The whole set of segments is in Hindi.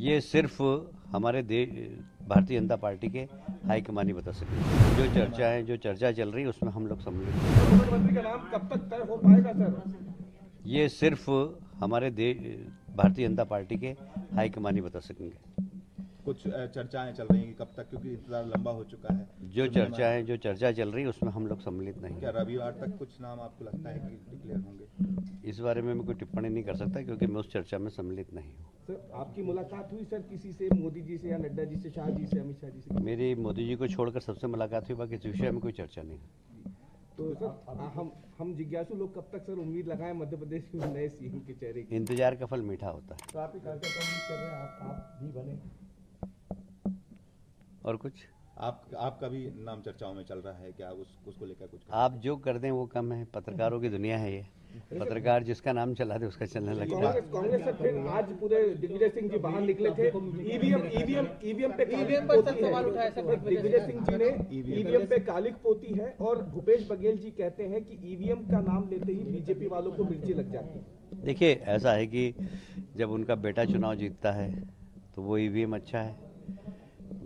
ये सिर्फ हमारे भारतीय जनता पार्टी के हाईकमान ही बता सके। जो चर्चा चल रही है उसमें हम लोग सम्मिलित हैं। मुख्यमंत्री का नाम कब तक तय हो पाएगा सर? ये सिर्फ हमारे भारतीय जनता पार्टी के हाईकमान ही बता सकेंगे। कुछ चर्चाएं चल रही हैं कब तक, क्योंकि इंतजार लंबा हो चुका है। जो चर्चा चल रही है उसमें हम लोग सम्मिलित नहीं। क्या रविवार तक कुछ नाम आपको लगता है कि डिक्लेयर होंगे? इस बारे में मैं कोई टिप्पणी नहीं कर सकता क्योंकि मैं उस चर्चा में सम्मिलित नहीं हूँ। सर, आपकी मुलाकात हुई सर किसी से, मोदी जी से या नड्डा जी से, शाह जी से, अमित शाह जी से? मेरी मोदी जी को छोड़कर सबसे मुलाकात हुई, बाकी इस विषय में कोई चर्चा नहीं। तो सर हम जिज्ञासु लोग कब तक सर उम्मीद लगाएं मध्य प्रदेश में नए सीएम के चेहरे की? इंतजार का फल मीठा होता है। तो आप कर रहे हैं, आप भी बने। और कुछ आपका भी नाम चर्चाओं में चल रहा है क्या? उसको लेकर कुछ आप जो कर दें वो कम है। पत्रकारों की दुनिया है ये। पत्रकार जिसका नाम चला दे उसका चलने लगता है। कांग्रेस से फिर आज पूरे दिग्विजय सिंह जी बाहर निकले थे। ईवीएम पे सवाल उठाया सर। दिग्विजय सिंह जी ने ईवीएम पे कालिक पोती है और भूपेश बघेल जी कहते हैं कि ईवीएम का नाम लेते ही बीजेपी वालों को मिर्ची लग जाती है। देखिए, ऐसा है कि जब उनका बेटा चुनाव जीतता है तो वो ईवीएम अच्छा है।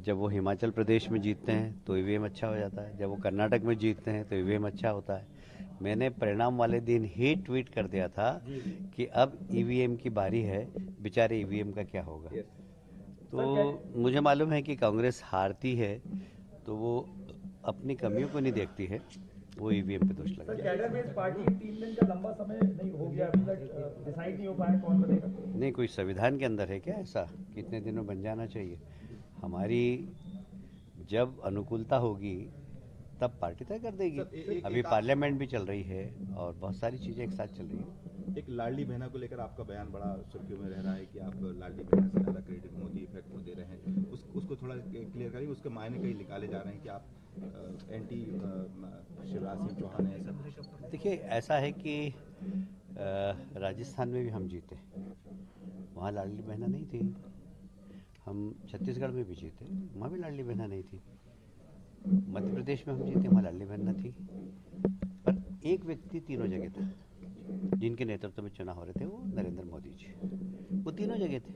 जब वो हिमाचल प्रदेश में जीतते हैं तो ईवीएम अच्छा हो जाता है। जब वो कर्नाटक में जीतते हैं तो ईवीएम अच्छा होता है। मैंने परिणाम वाले दिन ही ट्वीट कर दिया था कि अब ईवीएम की बारी है, बेचारे ईवीएम का क्या होगा। तो मुझे मालूम है कि कांग्रेस हारती है तो वो अपनी कमियों को नहीं देखती है, वो ईवीएम पे दोष लगता है। कैडर में पार्टी 3 दिन का लंबा समय नहीं हो गया, अभी तक डिसाइड नहीं हो पाया कौन बनेगा। नहीं, कोई संविधान के अंदर है क्या ऐसा कितने दिनों बन जाना चाहिए? हमारी जब अनुकूलता होगी तब पार्टी तय कर देगी। अभी पार्लियामेंट भी चल रही है और बहुत सारी चीजें एक साथ चल रही है। एक लाडली बहना को लेकर आपका बयान बड़ा सुर्खियों में रह रहा है कि आप लाडली बहना से ज़्यादा क्रेडिट मोदी इफेक्ट को दे रहे हैं। उसको थोड़ा क्लियर करिए। उसके मायने कहीं निकाले जा रहे हैं कि आप एंटी शिवराज सिंह चौहान है, ऐसा? देखिए, ऐसा है कि राजस्थान में भी हम जीते, वहाँ लाडली बहना नहीं थी। हम छत्तीसगढ़ में भी जीते, वहाँ भी लाडली बहना नहीं थी। मध्य प्रदेश में हम जीते, वहाँ लाडली बहना थी। पर एक व्यक्ति तीनों जगह था जिनके नेतृत्व में चुनाव हो रहे थे, वो नरेंद्र मोदी जी। वो तीनों जगह थे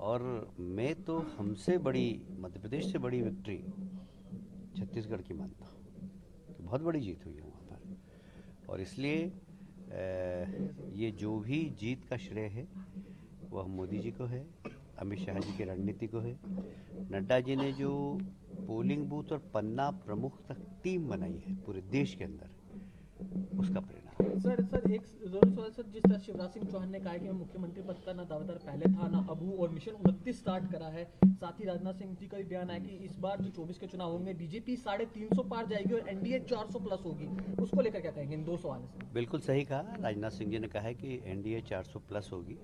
और मैं तो हमसे बड़ी, मध्य प्रदेश से बड़ी विक्ट्री छत्तीसगढ़ की मानता हूँ कि बहुत बड़ी जीत हुई है वहाँ पर। और इसलिए ये जो भी जीत का श्रेय है वो हम मोदी जी को है, अमित शाह जी की रणनीति को है। नड्डा जी ने जो पोलिंग बूथ और पन्ना प्रमुख तक टीम बनाई है पूरे देश के अंदर, उसका परिणाम। सर एक जरूर सवाल सर, जिस तरह शिवराज सिंह चौहान ने कहा है कि मैं मुख्यमंत्री पद का ना दावेदार पहले था ना अब हूँ और मिशन 29 स्टार्ट करा है, साथ ही राजनाथ सिंह जी का भी बयान है कि इस बार जो 24 के चुनाव होंगे बीजेपी 350 पार जाएगी और एनडीए 400 प्लस होगी, उसको लेकर क्या कहेंगे? इन दो सवाल है। बिल्कुल सही कहा। राजनाथ सिंह जी ने कहा है कि एनडीए 400 प्लस होगी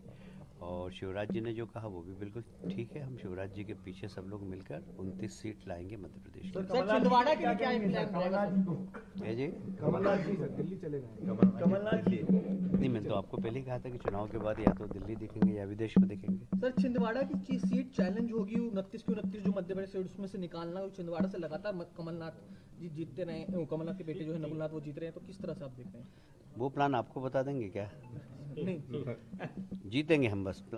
और शिवराज जी ने जो कहा वो भी बिल्कुल ठीक है। हम शिवराज जी के पीछे सब लोग मिलकर 29 सीट लाएंगे मध्य प्रदेश में। सर छिंदवाड़ा के लिए क्या प्लान है जी? कमलनाथ जी दिल्ली चले गए। कमलनाथ जी नहीं, मैंने तो आपको पहले ही कहा था कि चुनाव के बाद या तो दिल्ली दिखेंगे या विदेश में दिखेंगे। सर छिंदवाड़ा की सीट चैलेंज होगी 29 की 29 जो मध्य प्रदेश उसमें से निकालना, छिंदवाड़ा से लगातार कमलनाथ जी जीतते रहे, कमलनाथ के बेटे जो है नकुलनाथ वो जीत रहे हैं, तो किस तरह से आप देख रहे हैं? वो प्लान आपको बता देंगे क्या? नहीं जीतेंगे हम बस।